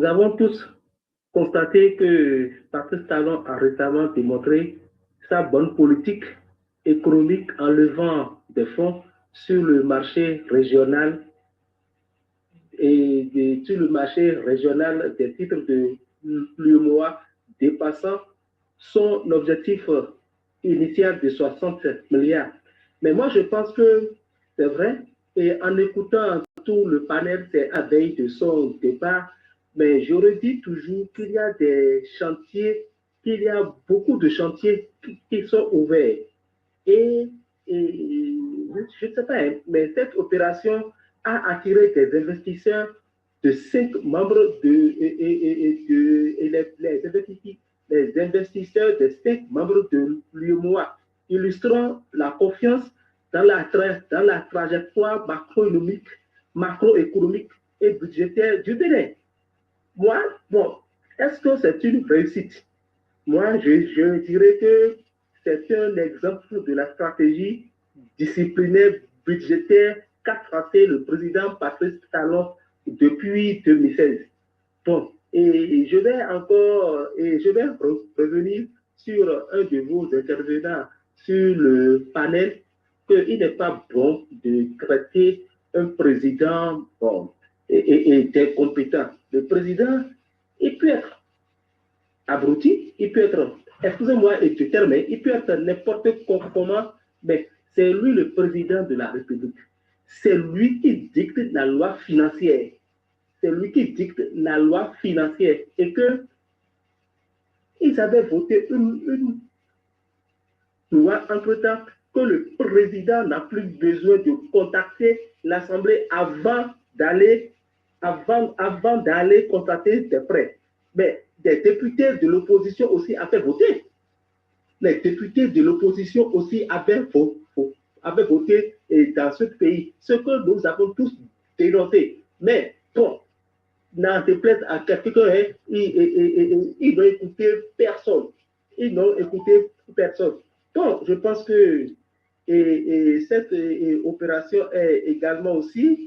Nous avons tous constaté que Patrice Talon a récemment démontré sa bonne politique économique en levant des fonds sur le marché régional sur le marché régional des titres de l'UMOA, dépassant son objectif initial de 60 milliards. Mais moi, je pense que c'est vrai, et en écoutant tout le panel, c'est à veille de son départ, mais je redis toujours qu'il y a des chantiers, qu'il y a beaucoup de chantiers qui sont ouverts. Et, et je ne sais pas, mais cette opération a attiré des investisseurs de 5 membres les investisseurs de 5 membres de l'UMOA, illustrant la confiance dans la trajectoire macroéconomique et budgétaire du Bénin. Moi, bon, est-ce que c'est une réussite? Moi, je dirais que c'est un exemple de la stratégie disciplinaire budgétaire qu'a tracé le président Patrice Talon depuis 2016. Bon, et je vais revenir sur un de vos intervenants sur le panel qu'il n'est pas bon de traiter un président bon et incompétent. Le président, il peut être abruti, il peut être, excusez-moi du terme, il peut être n'importe comment, mais c'est lui le président de la République. C'est lui qui dicte la loi financière. C'est lui qui dicte la loi financière. Et que ils avaient voté une loi entre-temps que le président n'a plus besoin de contacter l'Assemblée avant d'aller constater des prêts. Mais des députés de l'opposition aussi avaient voté. Les députés de l'opposition aussi avaient voté dans ce pays, ce que nous avons tous dénoncé. Mais bon, n'en déplaise à quelqu'un, ils n'ont écouté personne. Ils n'ont écouté personne. Donc, je pense que cette opération est également aussi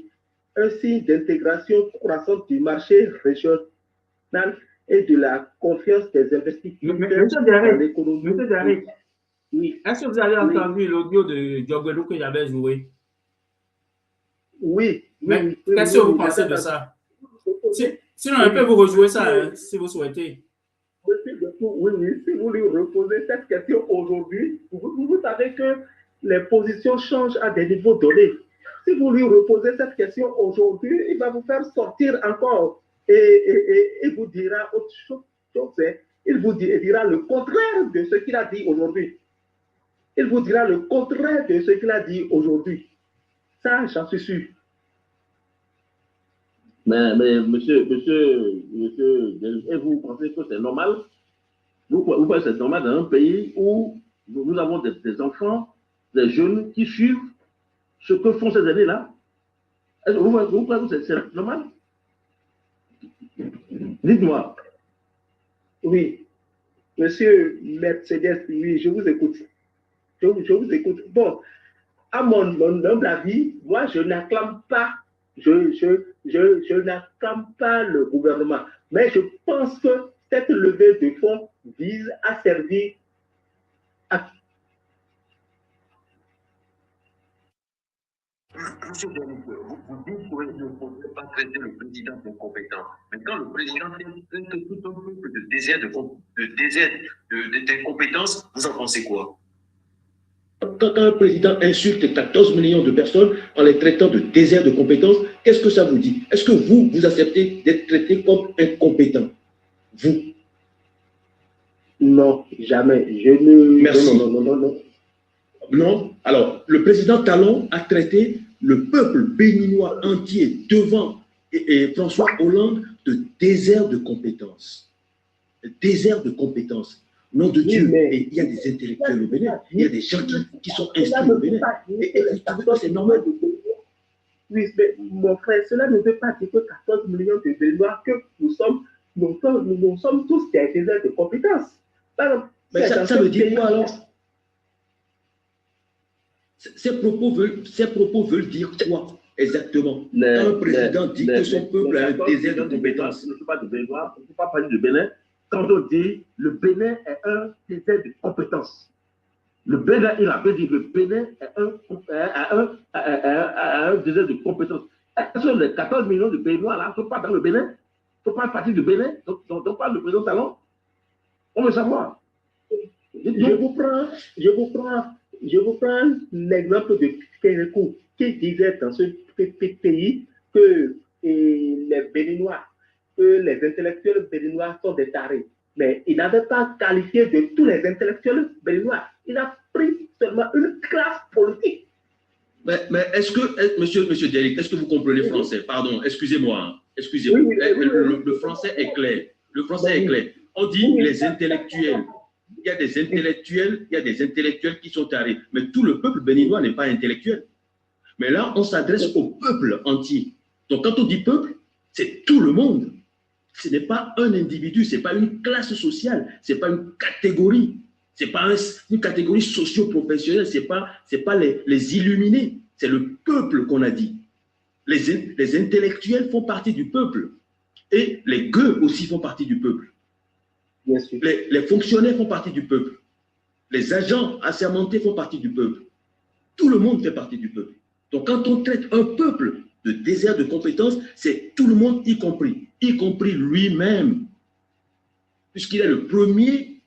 un signe d'intégration croissante du marché régional et de la confiance des investisseurs dans l'économie. Monsieur Derek, oui. Est-ce que vous avez entendu l'audio de Dioguelou que j'avais joué? Oui. Mais qu'est-ce que vous pensez de ça? Sinon, je peux vous rejouer ça si vous souhaitez. Oui, si vous lui reposez cette question aujourd'hui, vous savez que les positions changent à des niveaux donnés. Si vous lui reposez cette question aujourd'hui, il va vous faire sortir encore et vous dira autre chose. Il vous dira le contraire de ce qu'il a dit aujourd'hui. Il vous dira le contraire de ce qu'il a dit aujourd'hui. Ça, j'en suis sûr. Mais monsieur, et vous pensez que c'est normal? Vous pensez que c'est normal dans un pays où nous avons des enfants, des jeunes qui suivent ce que font ces années-là? Vous pensez que c'est normal? Dites-moi. Oui. Monsieur Mercedes, oui, je vous écoute. Je vous écoute. Bon, à mon humble avis, moi, je n'acclame pas, je n'acclame pas le gouvernement. Mais je pense que cette levée de fonds vise à servir à... Monsieur Denis, vous dites que vous ne pouvez pas traiter le président d'incompétent. Mais quand le président traite tout un peuple d'incompétence, vous en pensez quoi? Quand un président insulte 14 millions de personnes en les traitant de désert de compétences, qu'est-ce que ça vous dit? Est-ce que vous acceptez d'être traité comme incompétent? Vous? Non, jamais. Je ne... Merci. Non. Non? Alors, le président Talon a traité le peuple béninois entier devant François Hollande de désert de compétences. Désert de compétences. Nom de Dieu, et il y a des intellectuels au Bénin, il y a des gens qui sont instruits au Bénin. Et vous trouvez que c'est normal? Oui, mais mon frère, cela ne veut pas dire que 14 millions de Béninois, que nous sommes tous des déserts de compétences. Mais ça veut dire quoi alors? Ces propos veulent dire quoi? Exactement. Quand un président dit que son peuple a un désert de compétences. Je ne suis pas de Bénin, je ne suis pas parler de Bénin. Quand on dit le Bénin est un désert de compétences, le Bénin, il a dit le Bénin est un désert de compétences. Est-ce que les 14 millions de Béninois là ne sont pas dans le Bénin? Ne sont pas partis du Bénin? Donc pas le président Talon? On veut savoir. Je vous prends l'exemple de Kérékou qui disait dans ce pays que les Béninois, que les intellectuels béninois sont des tarés. Mais il n'avait pas qualifié de tous les intellectuels béninois. Il a pris seulement une classe politique. Mais est-ce que, monsieur Derrick, est-ce que vous comprenez le français? Pardon, excusez-moi. Excusez-moi. Oui. Le français est clair. Le français est clair. On dit les intellectuels. Il y a des intellectuels qui sont tarés. Mais tout le peuple béninois n'est pas intellectuel. Mais là, on s'adresse au peuple entier. Donc, quand on dit peuple, c'est tout le monde. Ce n'est pas un individu, ce n'est pas une classe sociale, ce n'est pas une catégorie. Ce n'est pas une catégorie socio-professionnelle, ce n'est pas les illuminés. C'est le peuple qu'on a dit. Les intellectuels font partie du peuple. Et les gueux aussi font partie du peuple. Bien sûr. Les fonctionnaires font partie du peuple. Les agents assermentés font partie du peuple. Tout le monde fait partie du peuple. Donc, quand on traite un peuple de désert de compétences, c'est tout le monde y compris lui-même, puisqu'il est le premier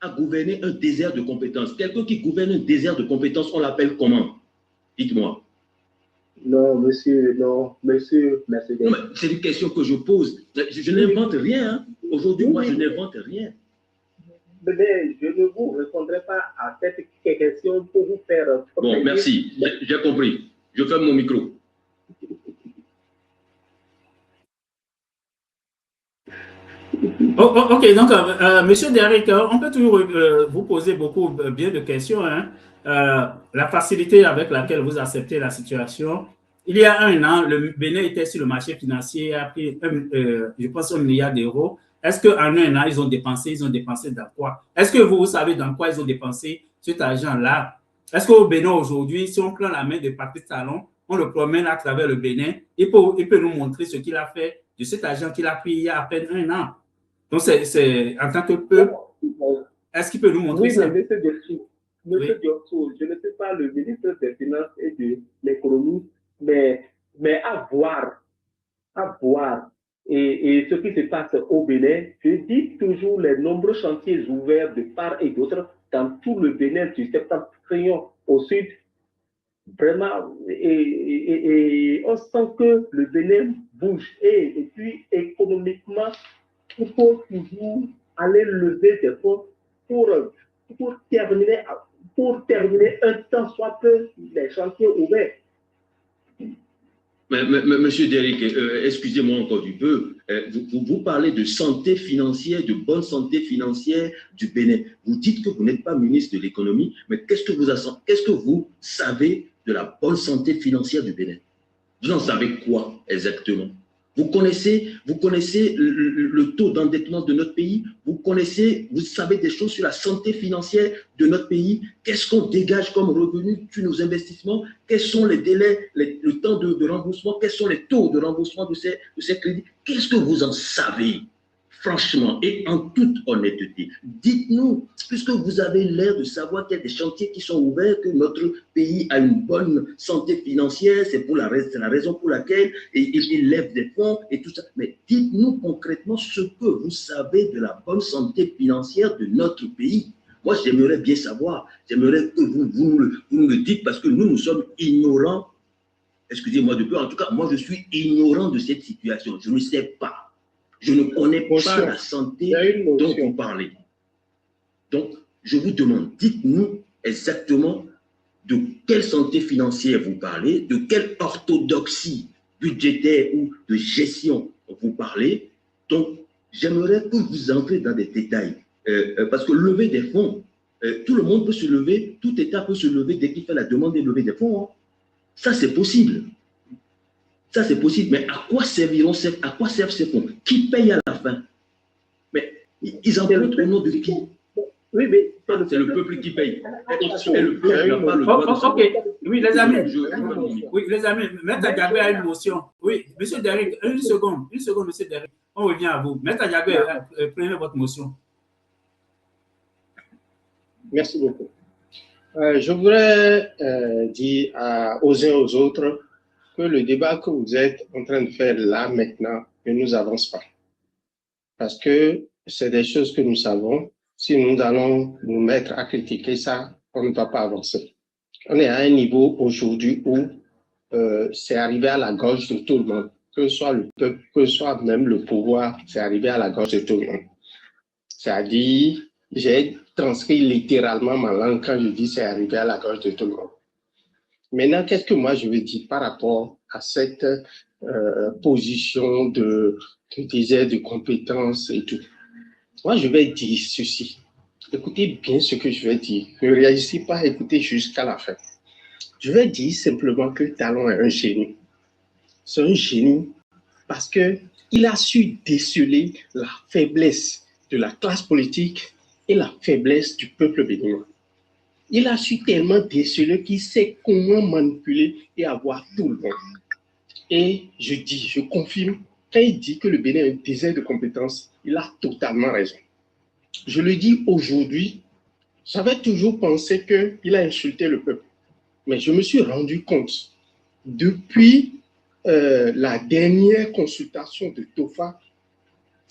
à gouverner un désert de compétences. Quelqu'un qui gouverne un désert de compétences, on l'appelle comment? Dites-moi. Non, monsieur. C'est une question que je pose. Je n'invente rien. Hein. Aujourd'hui, moi, je n'invente rien. Mais je ne vous répondrai pas à cette question pour vous faire... Bon, merci. J'ai compris. Je ferme mon micro. Ok, donc, monsieur Derrick, on peut toujours vous poser beaucoup bien de questions. Hein. La facilité avec laquelle vous acceptez la situation. Il y a un an, le Bénin était sur le marché financier, a pris, je pense, 1 milliard d'euros. Est-ce qu'en un an, ils ont dépensé dans quoi? Est-ce que vous savez dans quoi ils ont dépensé cet argent-là? Est-ce qu'au Bénin aujourd'hui, si on prend la main de Patrice Talon, on le promène à travers le Bénin, il peut nous montrer ce qu'il a fait de cet argent qu'il a pris il y a à peine un an. Donc, c'est en tant que peuple, est-ce qu'il peut nous montrer ça? Oui, monsieur Diopso, je ne suis pas le ministre des Finances et de l'Économie, mais à voir. Et ce qui se passe au Bénin, je dis toujours les nombreux chantiers ouverts de part et d'autre dans tout le Bénin, du septentrion au sud. Vraiment, et on sent que le Bénin bouge. Et puis, économiquement, il faut toujours aller lever des fonds pour terminer un temps soit peu les chantiers ouverts. Mais, monsieur Derrick, excusez-moi encore du peu, vous parlez de santé financière, de bonne santé financière du Bénin. Vous dites que vous n'êtes pas ministre de l'économie, mais qu'est-ce que vous savez de la bonne santé financière du Bénin? Vous en savez quoi exactement? Vous connaissez le taux d'endettement de notre pays? Vous savez des choses sur la santé financière de notre pays? Qu'est-ce qu'on dégage comme revenu sur nos investissements? Quels sont les délais, le temps de remboursement? Quels sont les taux de remboursement de ces crédits? Qu'est-ce que vous en savez? Franchement et en toute honnêteté, dites-nous, puisque vous avez l'air de savoir qu'il y a des chantiers qui sont ouverts, que notre pays a une bonne santé financière, c'est la raison pour laquelle il lève des fonds et tout ça. Mais dites-nous concrètement ce que vous savez de la bonne santé financière de notre pays. Moi, j'aimerais bien savoir, j'aimerais que vous nous le dites parce que nous sommes ignorants. Excusez-moi de peu, en tout cas, moi, je suis ignorant de cette situation. Je ne sais pas. Je ne connais pas la santé dont vous parlez. Donc, je vous demande, dites-nous exactement de quelle santé financière vous parlez, de quelle orthodoxie budgétaire ou de gestion vous parlez. Donc, j'aimerais que vous entrez dans des détails. Parce que lever des fonds, tout le monde peut se lever, tout État peut se lever dès qu'il fait la demande de lever des fonds. Hein. Ça, c'est possible. Ça, c'est possible. Mais à quoi servent ces fonds? Qui paye à la fin? Mais ils empruntent au nom de qui? Oui, mais C'est le peuple qui paye. Attention. Et le peuple n'a pas le droit de Ok, oui, les amis. Je- Oui, les amis, Maître Diagbé a une motion. Oui, monsieur Derrick, une seconde, monsieur Derrick. On revient à vous. Maître Diagbé, prenez votre motion. Merci beaucoup. Je voudrais dire aux uns et aux autres que le débat que vous êtes en train de faire là maintenant ne nous avance pas. Parce que c'est des choses que nous savons. Si nous allons nous mettre à critiquer ça, on ne va pas avancer. On est à un niveau aujourd'hui où c'est arrivé à la gorge de tout le monde. Que ce soit le peuple, que ce soit même le pouvoir, c'est arrivé à la gorge de tout le monde. C'est-à-dire, j'ai transcrit littéralement ma langue quand je dis c'est arrivé à la gorge de tout le monde. Maintenant, qu'est-ce que moi je veux dire par rapport à cette position de désert de compétences et tout? Moi, je vais dire ceci. Écoutez bien ce que je vais dire. Ne réagissez pas, écoutez jusqu'à la fin. Je vais dire simplement que Talon est un génie. C'est un génie parce qu'il a su déceler la faiblesse de la classe politique et la faiblesse du peuple béninois. Il a su tellement déceler qu'il sait comment manipuler et avoir tout le monde. Et je confirme, quand il dit que le Bénin est un désert de compétences, il a totalement raison. Je le dis aujourd'hui, j'avais toujours pensé qu'il a insulté le peuple. Mais je me suis rendu compte, depuis la dernière consultation de TOFA,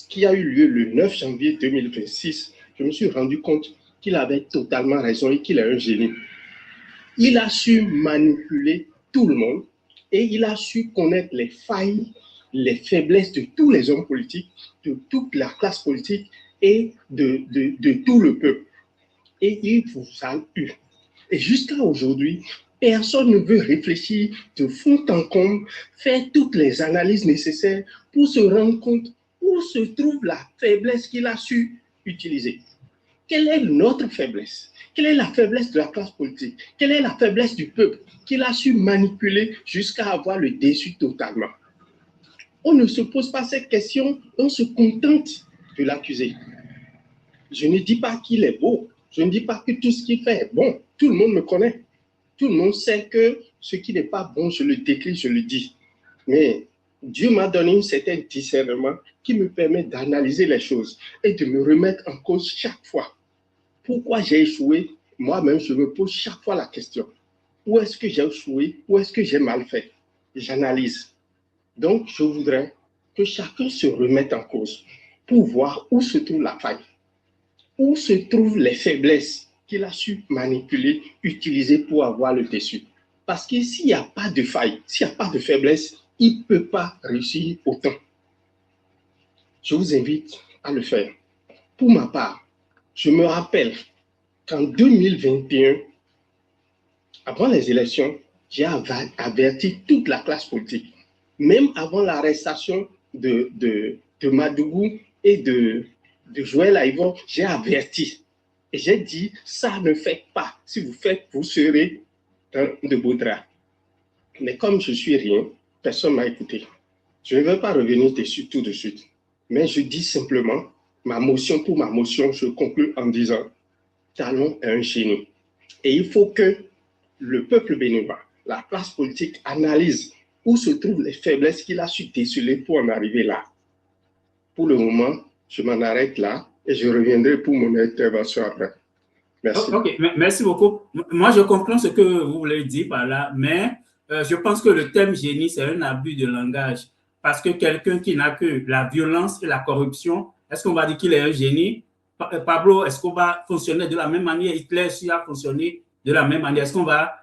qui a eu lieu le 9 janvier 2026, je me suis rendu compte qu'il avait totalement raison et qu'il est un génie. Il a su manipuler tout le monde et il a su connaître les failles, les faiblesses de tous les hommes politiques, de toute la classe politique et de tout le peuple. Et il vous a eu. Et jusqu'à aujourd'hui, personne ne veut réfléchir de fond en comble, faire toutes les analyses nécessaires pour se rendre compte où se trouve la faiblesse qu'il a su utiliser. Quelle est notre faiblesse? Quelle est la faiblesse de la classe politique? Quelle est la faiblesse du peuple qu'il a su manipuler jusqu'à avoir le déçu totalement? On ne se pose pas cette question, on se contente de l'accuser. Je ne dis pas qu'il est beau, je ne dis pas que tout ce qu'il fait est bon. Tout le monde me connaît. Tout le monde sait que ce qui n'est pas bon, je le décris, je le dis. Mais Dieu m'a donné un certain discernement qui me permet d'analyser les choses et de me remettre en cause chaque fois. Pourquoi j'ai échoué? Moi-même, je me pose chaque fois la question. Où est-ce que j'ai échoué? Où est-ce que j'ai mal fait? J'analyse. Donc, je voudrais que chacun se remette en cause pour voir où se trouve la faille, où se trouvent les faiblesses qu'il a su manipuler, utiliser pour avoir le dessus. Parce que s'il n'y a pas de faille, s'il n'y a pas de faiblesse, il ne peut pas réussir autant. Je vous invite à le faire. Pour ma part, je me rappelle qu'en 2021, avant les élections, j'ai averti toute la classe politique. Même avant l'arrestation de Madougou et de Joël Aïvon, j'ai averti. Et j'ai dit, ça ne faites pas. Si vous faites, vous serez dans de beaux draps. Mais comme je suis rien, personne ne m'a écouté. Je ne vais pas revenir dessus tout de suite. Mais je dis simplement, pour ma motion, je conclue en disant, Talon est un génie. Et il faut que le peuple béninois, la classe politique, analyse où se trouvent les faiblesses qu'il a su déceler pour en arriver là. Pour le moment, je m'en arrête là et je reviendrai pour mon intervention après. Merci. Ok, merci beaucoup. Moi, je comprends ce que vous voulez dire par là, mais je pense que le thème génie, c'est un abus de langage. Parce que quelqu'un qui n'a que la violence et la corruption, est-ce qu'on va dire qu'il est un génie? Pablo Escobar fonctionnait de la même manière, Hitler a fonctionné de la même manière. Est-ce qu'on va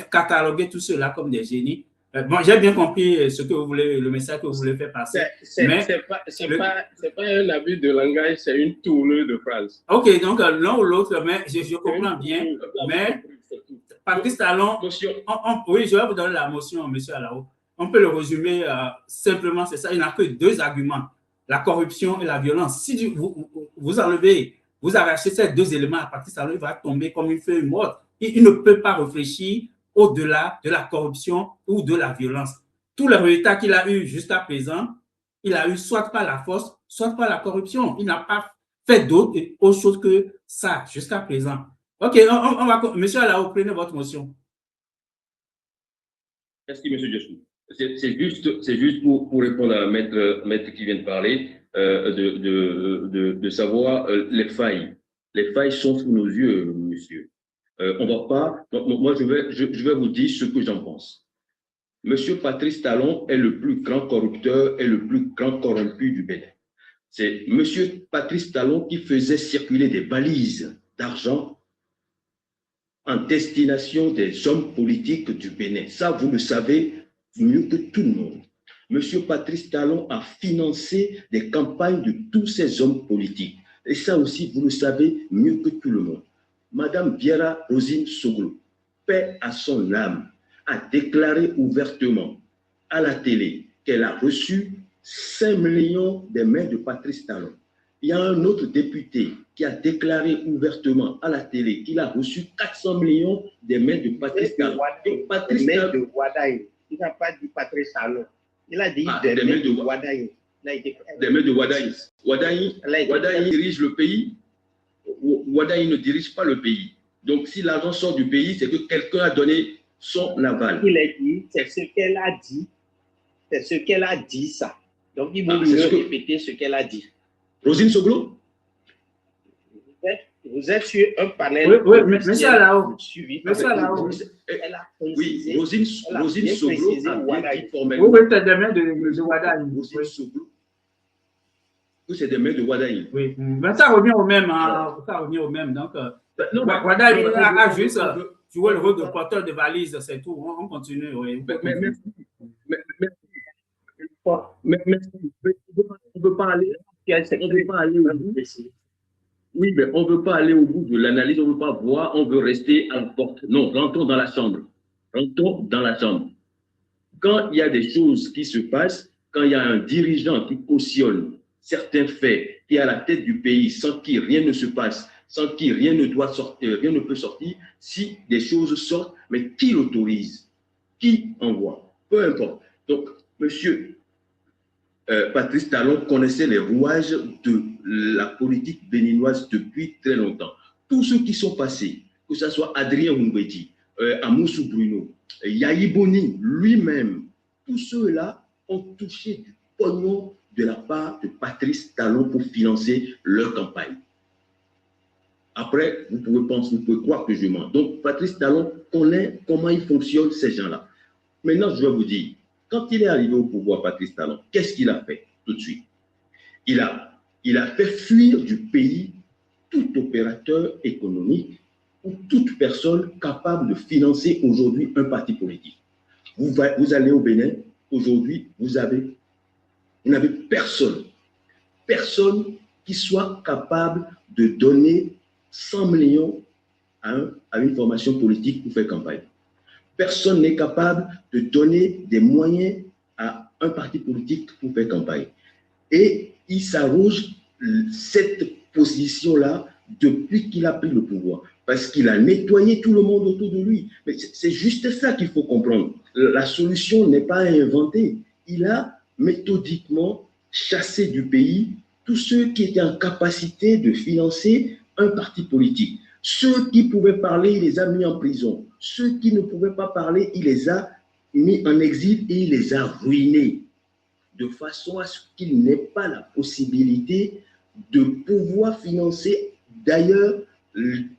cataloguer tout cela comme des génies? Bon, j'ai bien compris ce que vous voulez, le message que vous voulez faire passer. C'est pas un abus de langage, c'est une tournure de phrase. Ok, donc l'un ou l'autre, mais je comprends bien. Mais Patrice Talon, oui, je vais vous donner la motion, monsieur Alao. On peut le résumer simplement, c'est ça. Il n'y a que deux arguments, la corruption et la violence. Si vous enlevez, vous arrachez ces deux éléments à Patrice Talon, il va tomber comme une feuille morte. Il ne peut pas réfléchir au-delà de la corruption ou de la violence. Tous les résultats qu'il a eu jusqu'à présent, il a eu soit par la force, soit par la corruption. Il n'a pas fait d'autre chose que ça jusqu'à présent. OK, on va... Monsieur Alao, prenez votre motion. Merci, Monsieur Diossou. C'est juste pour répondre à maître qui vient de parler, de savoir les failles. Les failles sont sous nos yeux, monsieur. On va pas. Moi, je vais vous dire ce que j'en pense. Monsieur Patrice Talon est le plus grand corrupteur et le plus grand corrompu du Bénin. C'est monsieur Patrice Talon qui faisait circuler des valises d'argent en destination des hommes politiques du Bénin. Ça, vous le savez mieux que tout le monde. Monsieur Patrice Talon a financé des campagnes de tous ces hommes politiques. Et ça aussi, vous le savez mieux que tout le monde. Madame Viera Rosine Soglo, paix à son âme, a déclaré ouvertement à la télé qu'elle a reçu 5 millions des mains de Patrice Talon. Il y a un autre député qui a déclaré ouvertement à la télé qu'il a reçu 400 millions des mains de Patrice Talon. Patrice Talon de Wadaï. Il n'a pas dit Patrice Talon. Il a dit des mains de Wadaï. Des mains de Wadaï. Wadaï dirige le pays. Wadaï ne dirige pas le pays. Donc, si l'argent sort du pays, c'est que quelqu'un a donné son aval. Il a dit, c'est ce qu'elle a dit. C'est ce qu'elle a dit, ça. Donc, il vaut mieux répéter ce qu'elle a dit. Rosine Soglo? Vous êtes sur un panel. Oui, monsieur Alao. Monsieur Alao. Oui, Rosine Soglo a dit formellement. Oui, c'est des mains de Wadaï. Rosine Soglo. Oui, c'est des mains de Wadaï. Oui, mais ça revient au même. Ça revient au même. Donc, Wadaï a juste joué le rôle de porteur de valise, c'est tout. On continue. Oui. On ne peut pas aller au bout. Oui, mais on ne veut pas aller au bout de l'analyse, on ne veut pas voir, on veut rester à la porte. Non, rentrons dans la chambre. Rentrons dans la chambre. Quand il y a des choses qui se passent, quand il y a un dirigeant qui cautionne certains faits, qui est à la tête du pays, sans qui rien ne se passe, sans qui rien ne doit sortir, rien ne peut sortir, si des choses sortent, mais qui l'autorise? Qui envoie? Peu importe. Donc, monsieur Patrice Talon connaissait les rouages de la politique béninoise depuis très longtemps. Tous ceux qui sont passés, que ce soit Adrien Humbedi, Amoussou Bruno, Yahi Boni lui-même, tous ceux-là ont touché du pognon de la part de Patrice Talon pour financer leur campagne. Après, vous pouvez croire que je mens. Donc, Patrice Talon connaît comment ils fonctionnent, ces gens-là. Maintenant, je vais vous dire, quand il est arrivé au pouvoir, Patrice Talon, qu'est-ce qu'il a fait tout de suite? Il a fait fuir du pays tout opérateur économique ou toute personne capable de financer aujourd'hui un parti politique. Vous allez au Bénin, aujourd'hui, vous n'avez personne qui soit capable de donner 100 millions à une formation politique pour faire campagne. Personne n'est capable de donner des moyens à un parti politique pour faire campagne. Et il s'arroge cette position-là depuis qu'il a pris le pouvoir, parce qu'il a nettoyé tout le monde autour de lui. Mais c'est juste ça qu'il faut comprendre. La solution n'est pas à inventer. Il a méthodiquement chassé du pays tous ceux qui étaient en capacité de financer un parti politique. Ceux qui pouvaient parler, il les a mis en prison. Ceux qui ne pouvaient pas parler, il les a mis en exil et il les a ruinés, de façon à ce qu'il n'ait pas la possibilité de pouvoir financer d'ailleurs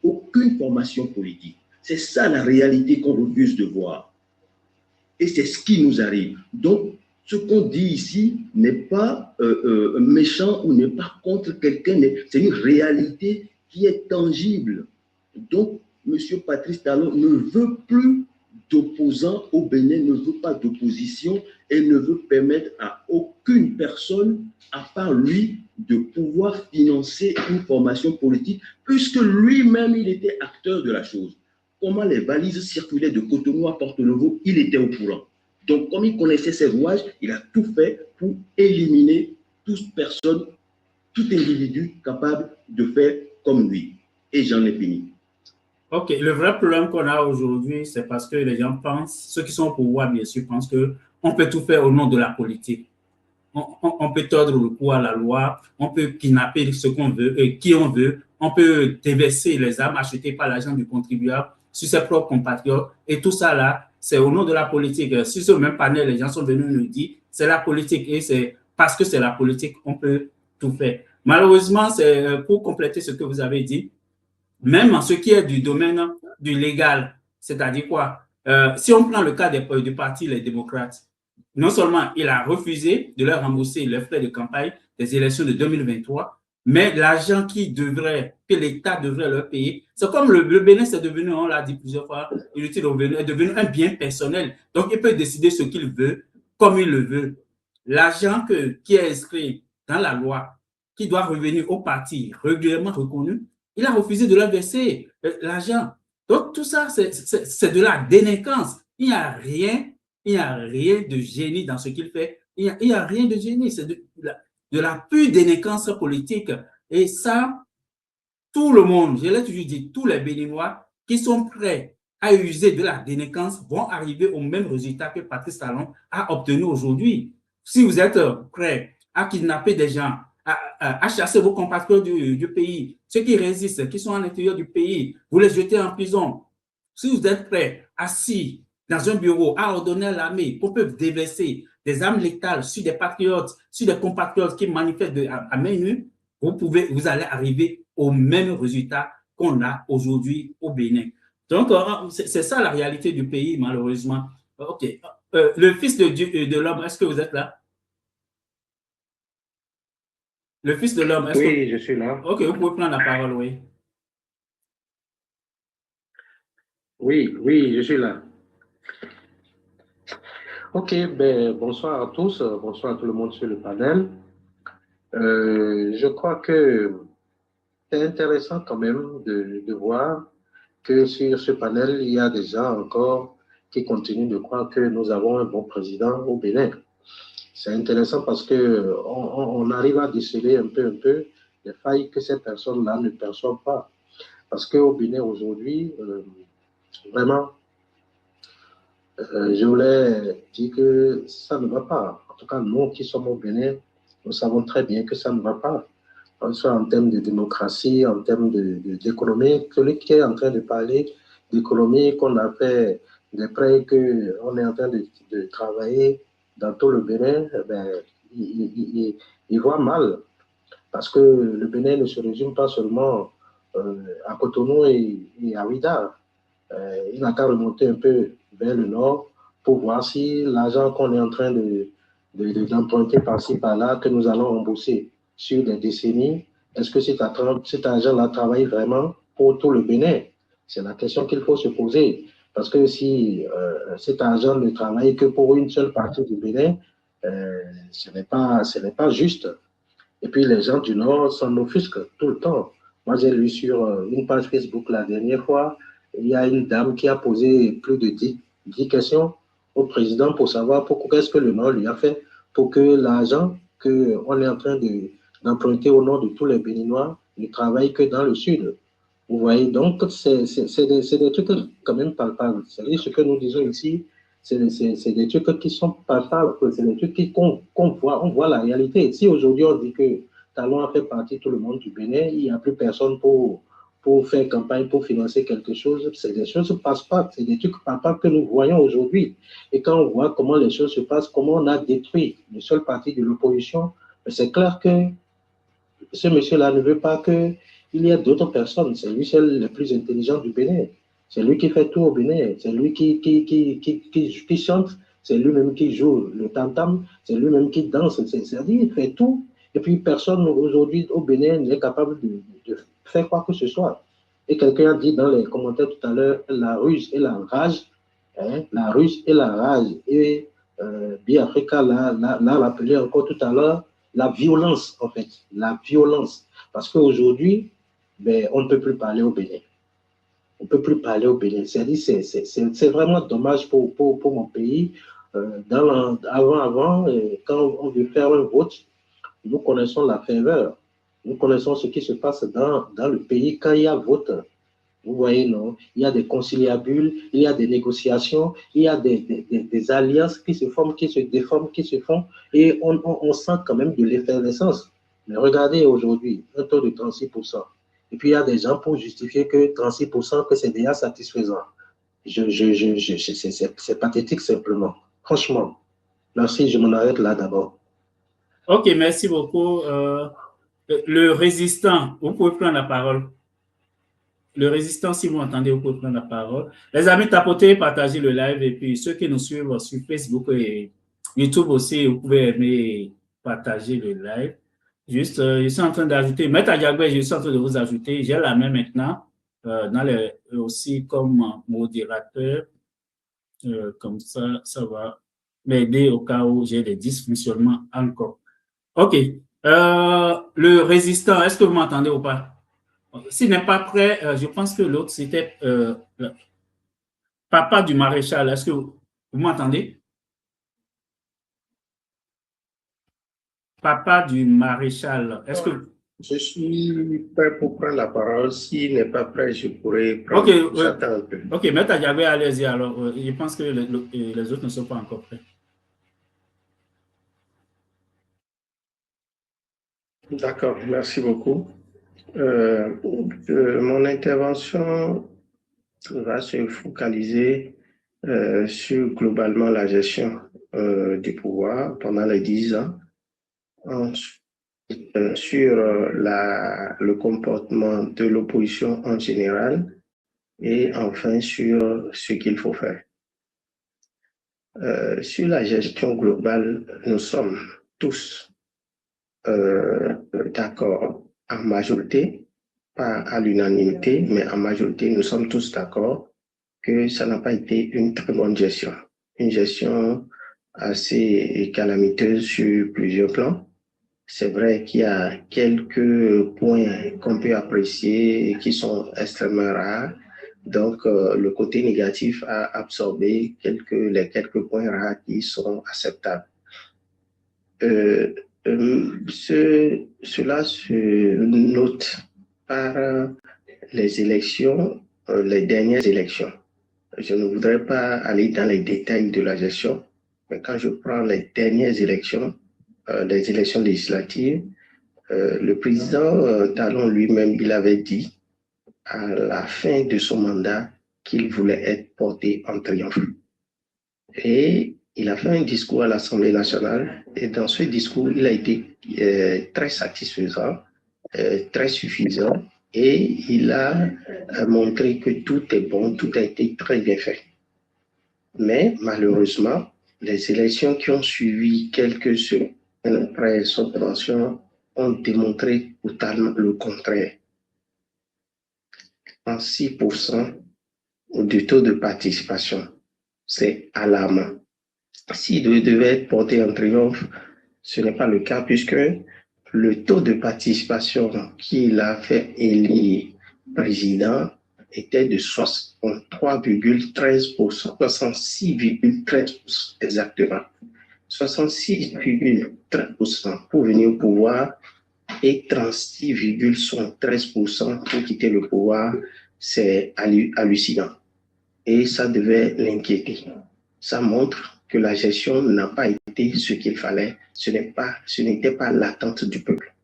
aucune formation politique. C'est ça la réalité qu'on refuse de voir. Et c'est ce qui nous arrive. Donc, ce qu'on dit ici n'est pas méchant ou n'est pas contre quelqu'un, c'est une réalité qui est tangible. Donc, M. Patrice Talon ne veut plus d'opposants au Bénin, ne veut pas d'opposition et ne veut permettre à aucune personne, à part lui, de pouvoir financer une formation politique, puisque lui-même, il était acteur de la chose. Comment les valises circulaient de Cotonou à Porto-Novo, il était au courant. Donc, comme il connaissait ses rouages, il a tout fait pour éliminer toute personne, tout individu capable de faire comme lui. Et j'en ai fini. OK. Le vrai problème qu'on a aujourd'hui, c'est parce que les gens pensent, ceux qui sont au pouvoir, bien sûr, pensent qu'on peut tout faire au nom de la politique. on peut tordre le cou à la loi, on peut kidnapper ce qu'on veut, qui on veut, on peut déverser les armes achetées par l'argent du contribuable sur ses propres compatriotes. Et tout ça là, c'est au nom de la politique. Sur ce même panel, les gens sont venus nous dire, c'est la politique et c'est parce que c'est la politique qu'on peut tout faire. Malheureusement, c'est pour compléter ce que vous avez dit, même en ce qui est du domaine du légal, c'est-à-dire quoi? Si on prend le cas du parti Les Démocrates, non seulement il a refusé de leur rembourser les frais de campagne des élections de 2023, mais l'argent que l'État devrait leur payer, c'est comme le Bénin, c'est devenu, on l'a dit plusieurs fois, il est devenu un bien personnel. Donc, il peut décider ce qu'il veut, comme il le veut. L'argent qui est inscrit dans la loi, qui doit revenir au parti régulièrement reconnu, il a refusé de leur verser l'argent. Donc, tout ça, c'est de la délinquance. Il n'y a rien de génie dans ce qu'il fait. Il n'y a rien de génie. C'est de la pure délinquance politique. Et ça, tout le monde, je l'ai toujours dit, tous les Béninois qui sont prêts à user de la délinquance vont arriver au même résultat que Patrice Talon a obtenu aujourd'hui. Si vous êtes prêts à kidnapper des gens, à chasser vos compatriotes du pays, ceux qui résistent, qui sont à l'intérieur du pays, vous les jetez en prison. Si vous êtes prêts, assis dans un bureau, à ordonner à l'armée qu'on peut déverser des armes létales sur des patriotes, sur des compatriotes qui manifestent à main nue, vous allez arriver au même résultat qu'on a aujourd'hui au Bénin. Donc, c'est ça la réalité du pays, malheureusement. OK. Le fils de l'homme, est-ce que vous êtes là? Le fils de l'homme, est-ce que... Oui, je suis là. OK, vous pouvez prendre la parole, oui. Oui, je suis là. Ok, ben, bonsoir à tous, bonsoir à tout le monde sur le panel. Je crois que c'est intéressant quand même de voir que sur ce panel, il y a des gens encore qui continuent de croire que nous avons un bon président au Bénin. C'est intéressant parce que on arrive à déceler un peu les failles que ces personnes-là ne perçoivent pas. Parce qu'au Bénin aujourd'hui, vraiment, je voulais dire que ça ne va pas. En tout cas, nous qui sommes au Bénin, nous savons très bien que ça ne va pas. Soit en termes de démocratie, en termes d'économie. Celui qui est en train de parler d'économie, qu'on a fait des prêts, qu'on est en train de travailler dans tout le Bénin, ben, il voit mal. Parce que le Bénin ne se résume pas seulement à Cotonou et à Ouidah. Il n'a qu'à remonter un peu vers le nord pour voir si l'argent qu'on est en train d'emprunter par-ci, par-là, que nous allons rembourser sur des décennies, est-ce que cet argent-là travaille vraiment pour tout le Bénin? C'est la question qu'il faut se poser. Parce que si cet argent ne travaille que pour une seule partie du Bénin, ce n'est pas juste. Et puis les gens du Nord s'en offusquent tout le temps. Moi, j'ai lu sur une page Facebook la dernière fois, il y a une dame qui a posé plus de 10 questions au président pour savoir qu'est-ce que le Nord lui a fait pour que l'argent qu'on est en train d'emprunter au nom de tous les Béninois ne travaille que dans le Sud. Vous voyez, donc c'est des trucs quand même palpables. C'est-à-dire ce que nous disons ici, c'est des trucs qui sont palpables, c'est des trucs qu'on voit, on voit la réalité. Si aujourd'hui on dit que Talon a fait partie de tout le monde du Bénin, il n'y a plus personne pour faire campagne, pour financer quelque chose, c'est des choses qui ne passent pas, c'est des trucs palpables que nous voyons aujourd'hui. Et quand on voit comment les choses se passent, comment on a détruit le seul parti de l'opposition, c'est clair que ce monsieur-là ne veut pas qu'il y ait d'autres personnes. C'est lui seul le plus intelligent du Bénin. C'est lui qui fait tout au Bénin. C'est lui qui chante. C'est lui-même qui joue le tam-tam. C'est lui-même qui danse. C'est-à-dire qu'il fait tout. Et puis personne aujourd'hui au Bénin n'est capable de faire quoi que ce soit. Et quelqu'un a dit dans les commentaires tout à l'heure, la ruse et la rage. Hein, la ruse et la rage. Et Biafrika l'a rappelé encore tout à l'heure. La violence, en fait, la violence. Parce qu'aujourd'hui, ben, on ne peut plus parler au Bénin. On ne peut plus parler au Bénin. C'est vraiment dommage pour mon pays. Avant, quand on veut faire un vote, nous connaissons la ferveur. Nous connaissons ce qui se passe dans le pays quand il y a vote. Vous voyez, non? Il y a des conciliabules, il y a des négociations, il y a des alliances qui se forment, qui se déforment, qui se font, et on sent quand même de l'effervescence. Mais regardez aujourd'hui, un taux de 36%. Et puis, il y a des gens pour justifier que 36%, que c'est déjà satisfaisant. C'est pathétique simplement. Franchement. Merci, je m'en arrête là d'abord. Ok, merci beaucoup. Le résistant, vous pouvez prendre la parole. Le résistant, si vous entendez, vous pouvez prendre la parole. Les amis, tapotez, partagez le live et puis ceux qui nous suivent sur Facebook et YouTube aussi, vous pouvez aimer partager le live. Juste, je suis en train d'ajouter, Maître Diagbé, je suis en train de vous ajouter, j'ai la main maintenant aussi comme modérateur. Comme ça, ça va m'aider au cas où j'ai des dysfonctionnements encore. OK. Le résistant, est-ce que vous m'entendez ou pas? S'il n'est pas prêt, je pense que l'autre, c'était Papa du Maréchal. Est-ce que vous m'entendez? Papa du Maréchal. Est-ce que... Je suis prêt pour prendre la parole. S'il n'est pas prêt, je pourrais prendre. OK. J'attends un peu. OK, Maître Diagbé, allez-y. Alors, je pense que les autres ne sont pas encore prêts. D'accord, merci beaucoup. Mon intervention va se focaliser sur globalement la gestion du pouvoir pendant les 10 ans, sur le comportement de l'opposition en général et enfin sur ce qu'il faut faire. Sur la gestion globale, nous sommes tous d'accord en majorité, pas à l'unanimité, mais en majorité, nous sommes tous d'accord que ça n'a pas été une très bonne gestion. Une gestion assez calamiteuse sur plusieurs plans. C'est vrai qu'il y a quelques points qu'on peut apprécier et qui sont extrêmement rares. Donc, le côté négatif a absorbé les quelques points rares qui sont acceptables. Cela se note par les élections, les dernières élections. Je ne voudrais pas aller dans les détails de la gestion, mais quand je prends les dernières élections, les élections législatives, le président Talon lui-même, il avait dit à la fin de son mandat qu'il voulait être porté en triomphe. Et il a fait un discours à l'Assemblée nationale et dans ce discours, il a été très satisfaisant, très suffisant et il a montré que tout est bon, tout a été très bien fait. Mais malheureusement, les élections qui ont suivi quelques semaines après son intervention ont démontré totalement le contraire. En 6% du taux de participation, c'est alarmant. S'il devait être porté en triomphe, ce n'est pas le cas puisque le taux de participation qu'il a fait élire président était de 63,13%, 66,13% exactement. 66,13% pour venir au pouvoir et 36,13% pour quitter le pouvoir, c'est hallucinant. Et ça devait l'inquiéter. Ça montre que la gestion n'a pas été ce qu'il fallait. Ce n'était pas l'attente du peuple.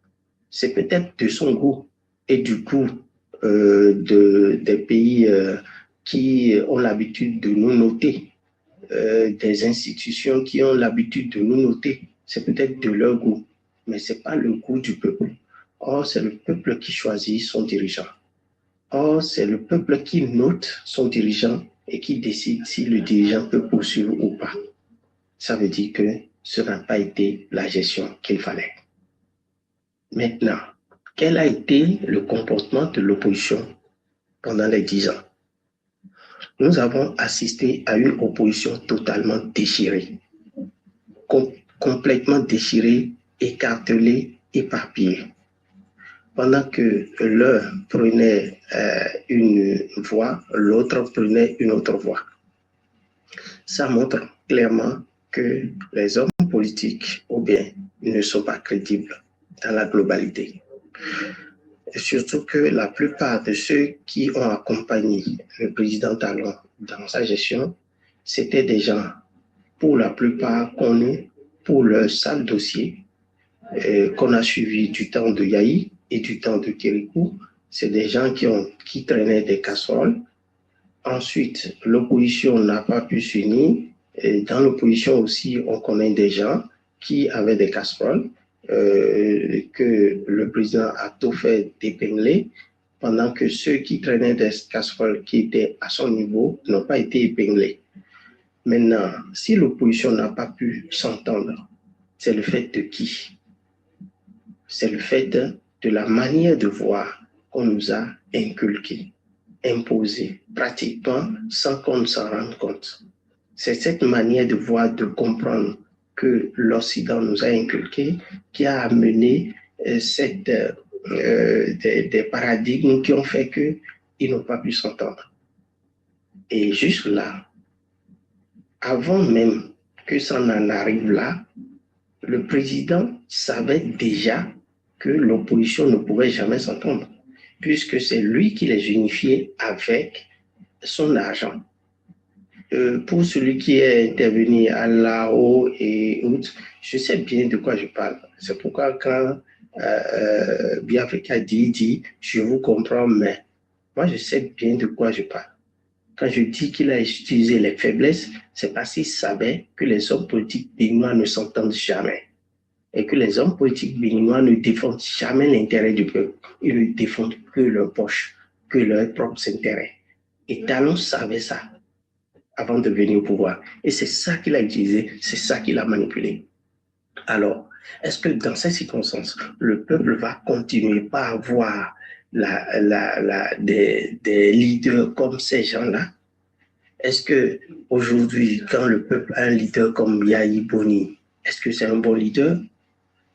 C'est peut-être de son goût et du goût des pays qui ont l'habitude de nous noter, des institutions qui ont l'habitude de nous noter. C'est peut-être de leur goût, mais ce n'est pas le goût du peuple. Or, c'est le peuple qui choisit son dirigeant. Or, c'est le peuple qui note son dirigeant et qui décide si le dirigeant peut poursuivre ou pas. Ça veut dire que ce n'a pas été la gestion qu'il fallait. Maintenant, quel a été le comportement de l'opposition pendant les 10 ans? Nous avons assisté à une opposition totalement déchirée, complètement déchirée, écartelée, éparpillée. Pendant que l'un prenait une voie, l'autre prenait une autre voie. Ça montre clairement que les hommes politiques, ou bien, ne sont pas crédibles dans la globalité. surtout que la plupart de ceux qui ont accompagné le président Talon dans sa gestion, c'était des gens, pour la plupart, connus pour leur sale dossier qu'on a suivi du temps de Yahi et du temps de Kérékou. C'est des gens qui traînaient des casseroles. Ensuite, l'opposition n'a pas pu s'unir. Et dans l'opposition aussi, on connaît des gens qui avaient des casseroles que le président a tout fait d'épingler, pendant que ceux qui traînaient des casseroles qui étaient à son niveau n'ont pas été épinglés. Maintenant, si l'opposition n'a pas pu s'entendre, c'est le fait de qui? C'est le fait de la manière de voir qu'on nous a inculquée, imposée, pratiquement sans qu'on s'en rende compte. C'est cette manière de voir, de comprendre que l'Occident nous a inculqué qui a amené des paradigmes qui ont fait qu'ils n'ont pas pu s'entendre. Et juste là, avant même que ça n'en arrive là, le président savait déjà que l'opposition ne pouvait jamais s'entendre, puisque c'est lui qui les unifiait avec son argent. Pour celui qui est intervenu à Lao et autres, je sais bien de quoi je parle. C'est pourquoi quand Biafrika dit, je vous comprends, mais moi je sais bien de quoi je parle. Quand je dis qu'il a utilisé les faiblesses, c'est parce qu'il savait que les hommes politiques béninois ne s'entendent jamais. Et que les hommes politiques béninois ne défendent jamais l'intérêt du peuple. Ils ne défendent que leur poche, que leurs propres intérêts. Et Talon savait ça avant de venir au pouvoir. Et c'est ça qu'il a utilisé, c'est ça qu'il a manipulé. Alors, est-ce que dans ces circonstances, le peuple va continuer par avoir des leaders comme ces gens-là? Est-ce que aujourd'hui, quand le peuple a un leader comme Yahi Boni, est-ce que c'est un bon leader?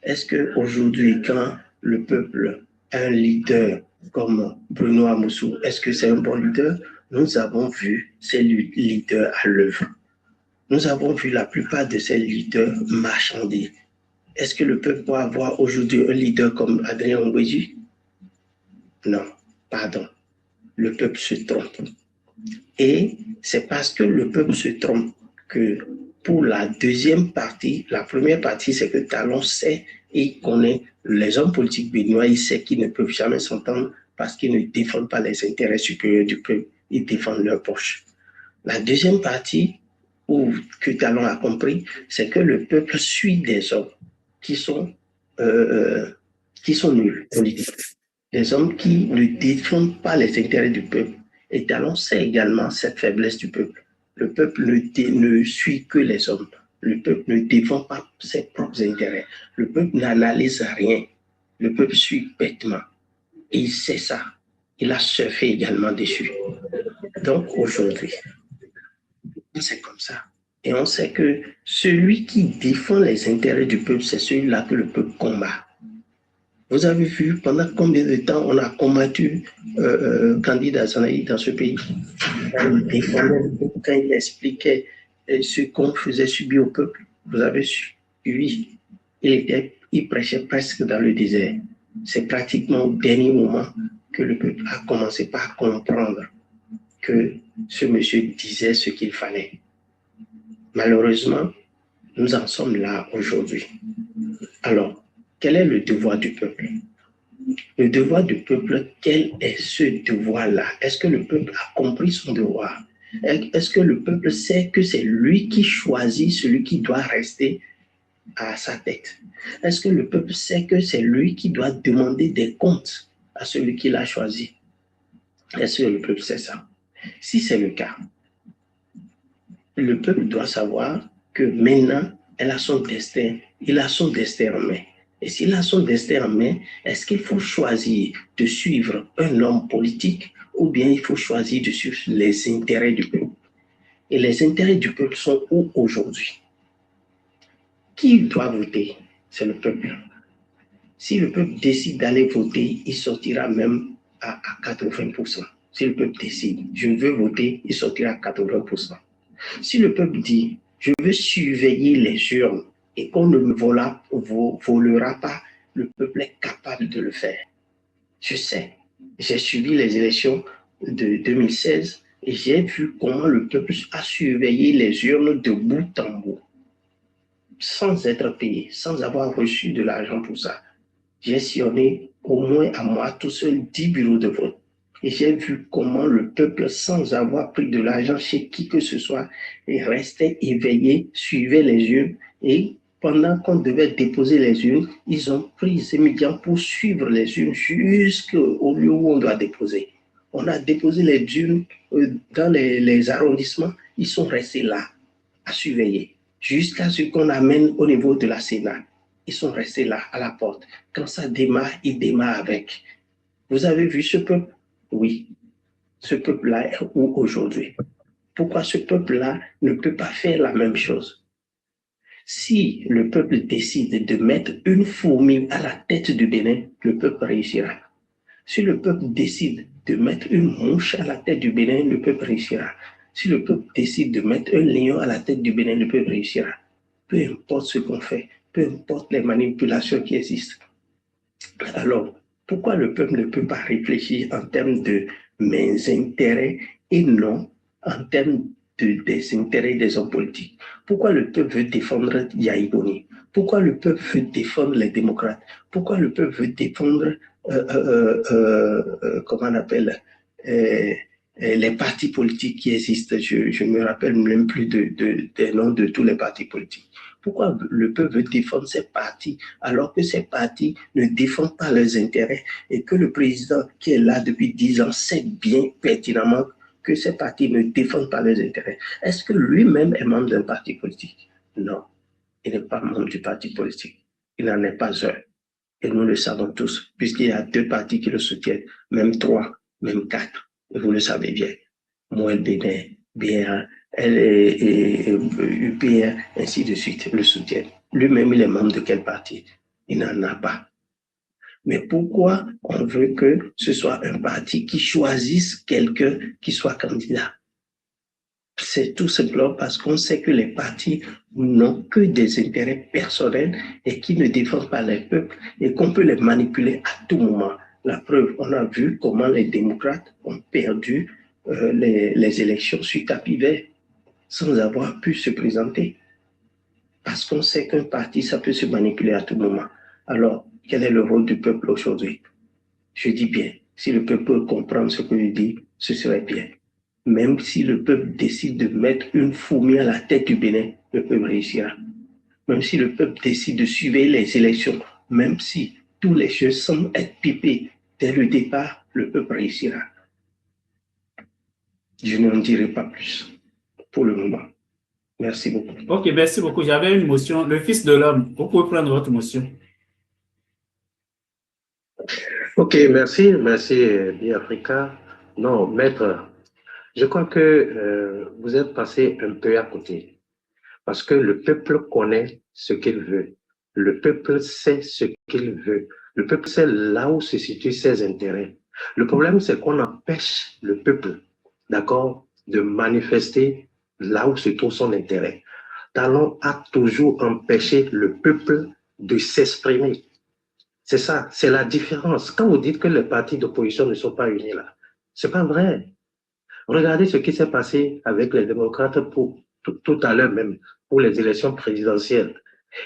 Est-ce que aujourd'hui, quand le peuple a un leader comme Bruno Amoussou, est-ce que c'est un bon leader? Nous avons vu ces leaders à l'œuvre. Nous avons vu la plupart de ces leaders marchander. Est-ce que le peuple peut avoir aujourd'hui un leader comme Adrien Ngweji? Non, pardon. Le peuple se trompe. Et c'est parce que le peuple se trompe que pour la deuxième partie, la première partie, c'est que Talon sait et il connaît les hommes politiques béninois, il sait qu'ils ne peuvent jamais s'entendre parce qu'ils ne défendent pas les intérêts supérieurs du peuple, ils défendent leur poche. La deuxième partie, que Talon a compris, c'est que le peuple suit des hommes qui sont nuls politiques, des hommes qui ne défendent pas les intérêts du peuple. Et Talon sait également cette faiblesse du peuple. Le peuple ne suit que les hommes. Le peuple ne défend pas ses propres intérêts. Le peuple n'analyse rien. Le peuple suit bêtement. Et il sait ça. Il a surfé également dessus. Donc aujourd'hui, c'est comme ça. Et on sait que celui qui défend les intérêts du peuple, c'est celui-là que le peuple combat. Vous avez vu pendant combien de temps on a combattu Candidat Zanaï dans ce pays? Quand il défendait le peuple, quand il expliquait ce qu'on faisait subir au peuple, vous avez suivi. Il prêchait presque dans le désert. C'est pratiquement au dernier moment que le peuple a commencé par comprendre que ce monsieur disait ce qu'il fallait. Malheureusement, nous en sommes là aujourd'hui. Alors, quel est le devoir du peuple? Le devoir du peuple, quel est ce devoir-là? Est-ce que le peuple a compris son devoir? Est-ce que le peuple sait que c'est lui qui choisit celui qui doit rester à sa tête? Est-ce que le peuple sait que c'est lui qui doit demander des comptes à celui qui l'a choisi? Est-ce que le peuple sait ça? Si c'est le cas, le peuple doit savoir que maintenant, il a son destin en main. Et s'il a son destin en main, est-ce qu'il faut choisir de suivre un homme politique ou bien il faut choisir de suivre les intérêts du peuple? Et les intérêts du peuple sont où aujourd'hui? Qui doit voter? C'est le peuple. Si le peuple décide d'aller voter, il sortira même à 80%. Si le peuple décide, je veux voter, il sortira à 80%. Si le peuple dit, je veux surveiller les urnes et qu'on ne me volera pas, le peuple est capable de le faire. Je sais, j'ai suivi les élections de 2016 et j'ai vu comment le peuple a surveillé les urnes de bout en bout, sans être payé, sans avoir reçu de l'argent pour ça. J'ai sillonné au moins à moi tout seul 10 bureaux de vote. Et j'ai vu comment le peuple, sans avoir pris de l'argent chez qui que ce soit, restait éveillé, suivait les urnes. Et pendant qu'on devait déposer les urnes, ils ont pris ces médias pour suivre les urnes jusqu'au lieu où on doit déposer. On a déposé les urnes dans les arrondissements. Ils sont restés là, à surveiller, jusqu'à ce qu'on amène au niveau de la Sénat. Ils sont restés là, à la porte. Quand ça démarre, ils démarrent avec. Vous avez vu ce peuple? Oui. Ce peuple-là est où aujourd'hui? Pourquoi ce peuple-là ne peut pas faire la même chose? Si le peuple décide de mettre une fourmi à la tête du Bénin, le peuple réussira. Si le peuple décide de mettre une mouche à la tête du Bénin, le peuple réussira. Si le peuple décide de mettre un lion à la tête du Bénin, le peuple réussira. Peu importe ce qu'on fait, peu importe les manipulations qui existent. Alors, pourquoi le peuple ne peut pas réfléchir en termes de mes intérêts et non en termes des intérêts des hommes politiques? Pourquoi le peuple veut défendre Yaïboni? Pourquoi le peuple veut défendre les démocrates? Pourquoi le peuple veut défendre, comment on appelle, les partis politiques qui existent? Je ne me rappelle même plus des noms de tous les partis politiques. Pourquoi le peuple veut défendre ces partis alors que ces partis ne défendent pas leurs intérêts et que le président qui est là depuis 10 ans sait bien pertinemment que ces partis ne défendent pas leurs intérêts? Est-ce que lui-même est membre d'un parti politique? Non, il n'est pas membre du parti politique. Il n'en est pas un. Et nous le savons tous, puisqu'il y a 2 partis qui le soutiennent, même 3, même 4. Et vous le savez bien. Moi, le Bénin, bien, UPR, ainsi de suite, le soutiennent. Lui-même, il est membre de quel parti? Il n'en a pas. Mais pourquoi on veut que ce soit un parti qui choisisse quelqu'un qui soit candidat? C'est tout simplement parce qu'on sait que les partis n'ont que des intérêts personnels et qui ne défendent pas les peuples et qu'on peut les manipuler à tout moment. La preuve, on a vu comment les démocrates ont perdu les élections sur tapis vert sans avoir pu se présenter. Parce qu'on sait qu'un parti, ça peut se manipuler à tout moment. Alors, quel est le rôle du peuple aujourd'hui? Je dis bien, si le peuple peut comprendre ce que je dis, ce serait bien. Même si le peuple décide de mettre une fourmi à la tête du Bénin, le peuple réussira. Même si le peuple décide de suivre les élections, même si tous les jeux semblent être pipés dès le départ, le peuple réussira. Je n'en dirai pas plus pour le moment. Merci beaucoup. Ok, merci beaucoup. J'avais une motion. Le Fils de l'homme, vous pouvez prendre votre motion. Ok, merci, Biafrika. Non, maître, je crois que vous êtes passé un peu à côté. Parce que le peuple connaît ce qu'il veut. Le peuple sait ce qu'il veut. Le peuple sait là où se situent ses intérêts. Le problème, c'est qu'on empêche le peuple, d'accord, de manifester là où se trouve son intérêt. Talon a toujours empêché le peuple de s'exprimer. C'est ça, c'est la différence. Quand vous dites que les partis d'opposition ne sont pas unis là, c'est pas vrai. Regardez ce qui s'est passé avec les démocrates pour tout à l'heure même, pour les élections présidentielles.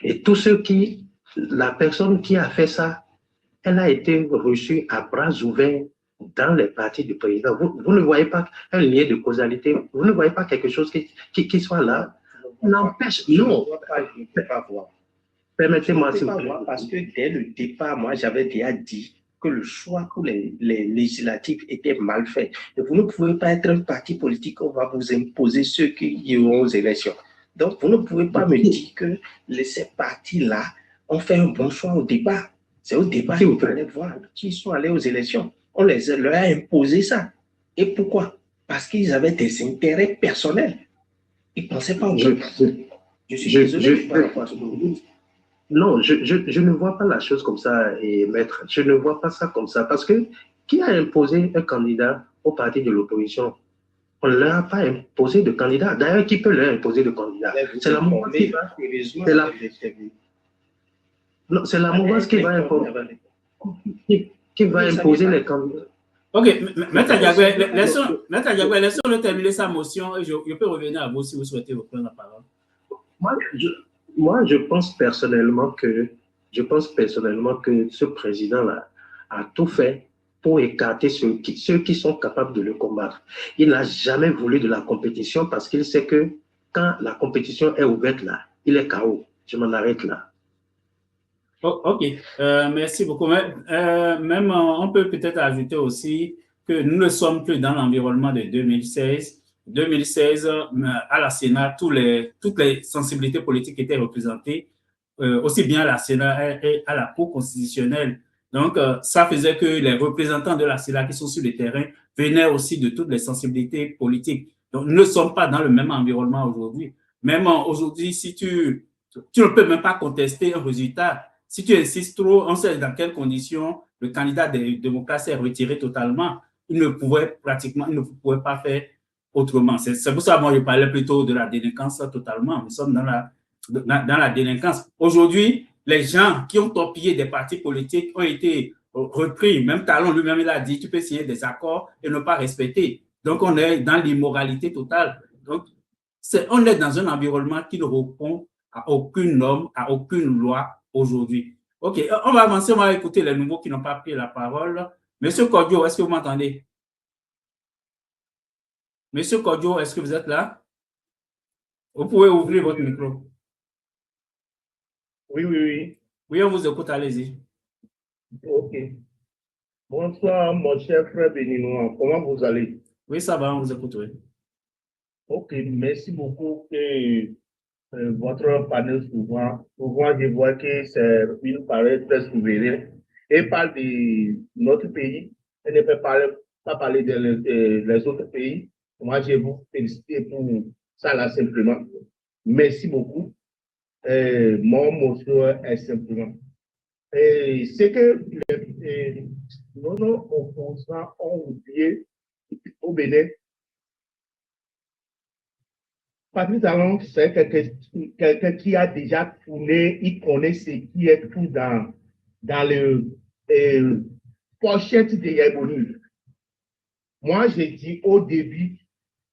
Et tous ceux qui, la personne qui a fait ça, elle a été reçue à bras ouverts dans les partis du président. Vous ne voyez pas un lien de causalité, vous ne voyez pas quelque chose qui soit là. N'empêche, non. Je ne peux pas voir. Permettez-moi, s'il vous plaît. Parce que dès le départ, moi, j'avais déjà dit que le choix pour les législatives était mal fait. Et vous ne pouvez pas être un parti politique, on va vous imposer ceux qui iront aux élections. Donc, vous ne pouvez pas me dire que ces partis-là ont fait un bon choix au départ. C'est au départ qu'il fallait voir qui sont allés aux élections. On leur a imposé ça. Et pourquoi? Parce qu'ils avaient des intérêts personnels. Ils ne pensaient pas au peuple. Je suis désolé par rapport à ce que vous dites. Non, je ne vois pas la chose comme ça, et maître. Je ne vois pas ça comme ça. Parce que qui a imposé un candidat au parti de l'opposition? On ne leur a pas imposé de candidat. D'ailleurs, qui peut leur imposer de candidat? C'est la mouvance qui va. C'est la mouvance qui va informer. qui va imposer les candidats. Ok, Maître Diagué, laissons-le terminer sa motion et je peux revenir à vous si vous souhaitez reprendre la parole. Moi, je pense personnellement que ce président-là a tout fait pour écarter ceux qui sont capables de le combattre. Il n'a jamais voulu de la compétition parce qu'il sait que quand la compétition est ouverte là, il est KO. Je m'en arrête là. Oh, ok, merci beaucoup. Même on peut peut-être ajouter aussi que nous ne sommes plus dans l'environnement de 2016. 2016, à la Sénat, toutes les sensibilités politiques étaient représentées, aussi bien à la Sénat et à la Cour constitutionnelle. Donc, ça faisait que les représentants de la Sénat qui sont sur le terrain venaient aussi de toutes les sensibilités politiques. Donc, nous ne sommes pas dans le même environnement aujourd'hui. Même aujourd'hui, si tu ne peux même pas contester un résultat. Si tu insistes trop, on sait dans quelles conditions le candidat des démocrates s'est retiré totalement. Il ne pouvait pas faire autrement. C'est pour ça que moi, je parlais plutôt de la délinquance totalement. Nous sommes dans la délinquance. Aujourd'hui, les gens qui ont torpillé des partis politiques ont été repris. Même Talon lui-même, il a dit, tu peux signer des accords et ne pas respecter. Donc, on est dans l'immoralité totale. Donc, on est dans un environnement qui ne répond à aucune norme, à aucune loi aujourd'hui. OK, on va avancer, on va écouter les nouveaux qui n'ont pas pris la parole. Monsieur Kodjo, est-ce que vous m'entendez? Monsieur Kodjo, est-ce que vous êtes là? Vous pouvez ouvrir votre micro. Oui. Oui, on vous écoute, allez-y. OK. Bonsoir, mon cher frère béninois. Comment vous allez? Oui, ça va, on vous écoute, oui. OK, merci beaucoup. Votre panel, souvent, je vois que c'est une parole très souveraine et parle de notre pays et ne peut pas parler des autres pays. Moi, je vous félicite pour ça là simplement. Merci beaucoup. Mon motion est simplement. C'est que nos opposants ont oublié au Bénin. Patrice Talon, c'est quelqu'un qui a déjà tourné, il connaît ce qui est tout dans le pochette de Yéboni. Moi, j'ai dit au début,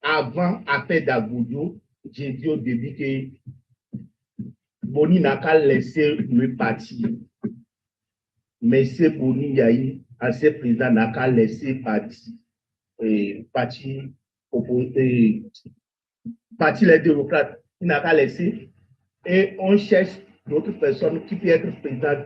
avant appel d'Agoudou, j'ai dit au début que Boni n'a qu'à laisser le parti. Mais c'est Boni Yahi, ancien président, n'a qu'à laisser parti opposé. Parti les démocrates, il n'a qu'à laisser et on cherche d'autres personnes qui peuvent être président